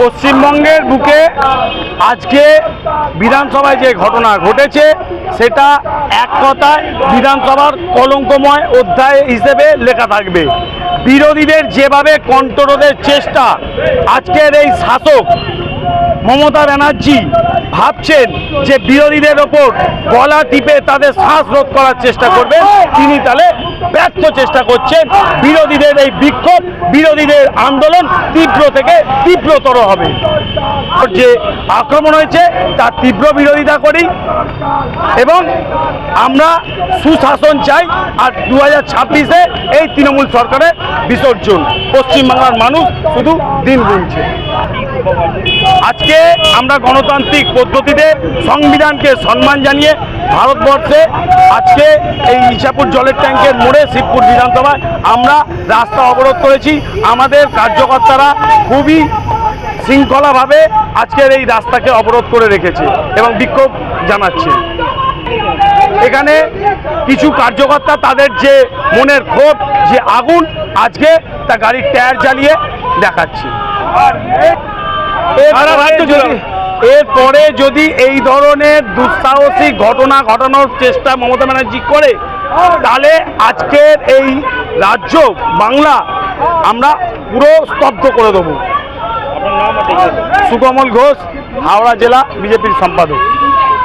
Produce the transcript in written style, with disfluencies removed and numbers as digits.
পশ্চিমবঙ্গের বুকে আজকে বিধানসভায় যে ঘটনা ঘটেছে সেটা এক কথায় বিধানসভার কলঙ্কময় অধ্যায় হিসেবে লেখা থাকবে। বিরোধীদের যেভাবে কণ্ঠরোধের চেষ্টা আজকের এই শাসক মমতা ব্যানার্জি ভাবছেন যে বিরোধীদের ওপর গলা টিপে তাদের শ্বাস রোধ করার চেষ্টা করবেন, তিনি তাহলে ব্যর্থ চেষ্টা করছেন। বিরোধীদের এই বিক্ষোভ, বিরোধীদের আন্দোলন তীব্র থেকে তীব্রতর হবে। যে আক্রমণ হয়েছে তার তীব্র বিরোধিতা করি এবং আমরা সুশাসন চাই। আর 2026-এ এই তৃণমূল সরকারের বিসর্জন। পশ্চিমবাংলার মানুষ শুধু দিন গুনছে। আজকে আমরা গণতান্ত্রিক পদ্ধতিতে সংবিধানকে সম্মান জানিয়ে ভারতবর্ষে আজকে এই ইছাপুর জলের ট্যাঙ্কের মোড়ে শিবপুর বিধানসভায় আমরা রাস্তা অবরোধ করেছি। আমাদের কার্যকর্তারা খুবই শৃঙ্খলাভাবে আজকের এই রাস্তাকে অবরোধ করে রেখেছে এবং বিক্ষোভ জানাচ্ছে। এখানে কিছু কার্যকর্তা তাদের যে মনের ক্ষোভ, যে আগুন, আজকে তা গাড়ির টায়ার জ্বালিয়ে দেখাচ্ছে। এরপরে যদি এই ধরনের দুঃসাহসিক ঘটনা ঘটানোর চেষ্টা মমতা ব্যানার্জি করে, তাহলে আজকের এই রাজ্য বাংলা আমরা পুরো স্তব্ধ করে দেবো। সুকমল ঘোষ, হাওড়া জেলা বিজেপির সম্পাদক।